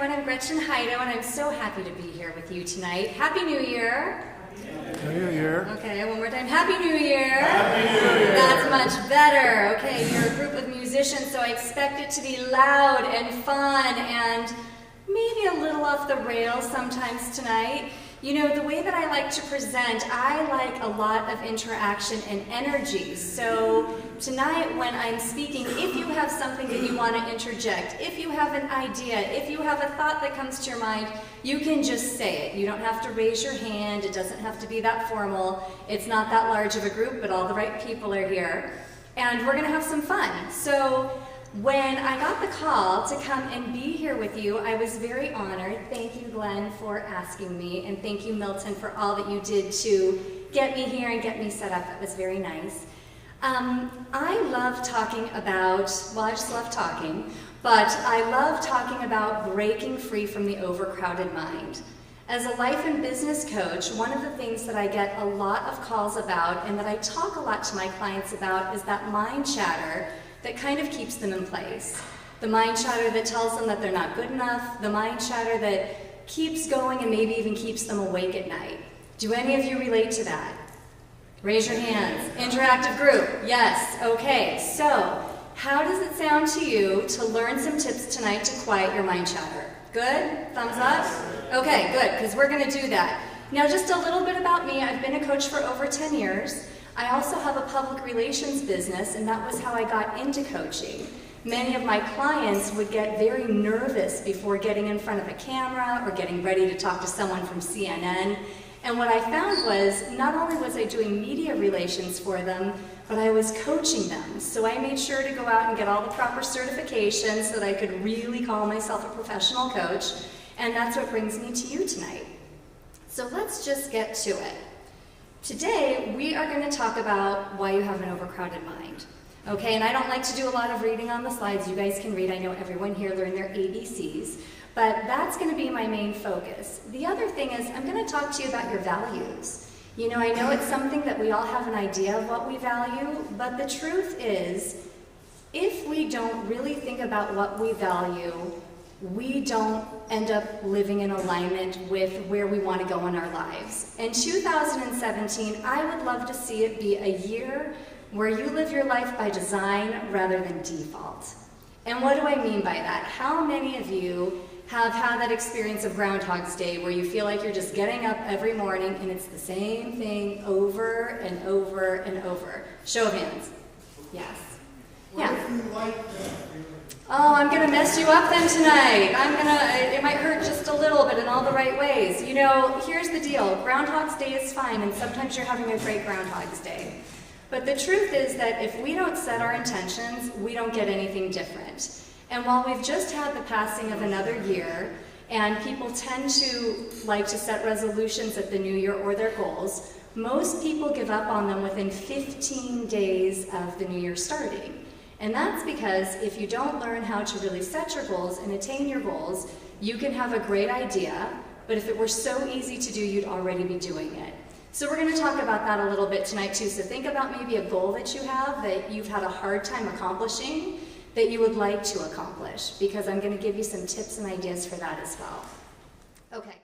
everyone, I'm Gretchen Hydo, and I'm so happy to be here with you tonight. Happy New Year! Happy New Year. Okay, one more time. Happy New Year! Happy New Year! That's much better. Okay, you're a group of musicians, so I expect it to be loud and fun and maybe a little off the rails sometimes tonight. You know, the way that I like to present, I like a lot of interaction and energy. So tonight when I'm speaking, if you have something that you want to interject, if you have an idea, if you have a thought that comes to your mind, you can just say it. You don't have to raise your hand. It doesn't have to be that formal. It's not that large of a group, but all the right people are here. And we're going to have some fun. So when I got the call to come and be here with you, I was very honored. Thank you, Glenn, for asking me, and thank you, Milton, for all that you did to get me here and get me set up. That was very nice. I love talking about, well, I just love talking, but I love talking about breaking free from the overcrowded mind. As a life and business coach, one of the things that I get a lot of calls about and that I talk a lot to my clients about is that mind chatter that kind of keeps them in place. The mind chatter that tells them that they're not good enough, the mind chatter that keeps going and maybe even keeps them awake at night. Do any of you relate to that? Raise your hands. Interactive group. Yes. Okay. So, how does it sound to you to learn some tips tonight to quiet your mind chatter? Good? Thumbs up? Okay, good, because we're going to do that. Now, just a little bit about me. I've been a coach for over 10 years. I also have a public relations business, and that was how I got into coaching. Many of my clients would get very nervous before getting in front of a camera or getting ready to talk to someone from CNN. And what I found was, not only was I doing media relations for them, but I was coaching them. So I made sure to go out and get all the proper certifications so that I could really call myself a professional coach. And that's what brings me to you tonight. So let's just get to it. Today, we are going to talk about why you have an overcrowded mind. Okay, and I don't like to do a lot of reading on the slides. You guys can read. I know everyone here learned their ABCs, but that's going to be my main focus. The other thing is I'm going to talk to you about your values. You know, I know it's something that we all have an idea of what we value, but the truth is, if we don't really think about what we value, we don't end up living in alignment with where we want to go in our lives. In 2017, I would love to see it be a year where you live your life by design rather than default. And what do I mean by that? How many of you have had that experience of Groundhog's Day where you feel like you're just getting up every morning and it's the same thing over and over and over? Show of hands. Yes. Yeah. Oh, I'm going to mess you up then tonight. It might hurt just a little bit in all the right ways. You know, here's the deal. Groundhog's Day is fine, and sometimes you're having a great Groundhog's Day. But the truth is that if we don't set our intentions, we don't get anything different. And while we've just had the passing of another year, and people tend to like to set resolutions at the new year or their goals, most people give up on them within 15 days of the new year starting. And that's because if you don't learn how to really set your goals and attain your goals, you can have a great idea, but if it were so easy to do, you'd already be doing it. So we're going to talk about that a little bit tonight too. So think about maybe a goal that you have that you've had a hard time accomplishing that you would like to accomplish, because I'm going to give you some tips and ideas for that as well. Okay.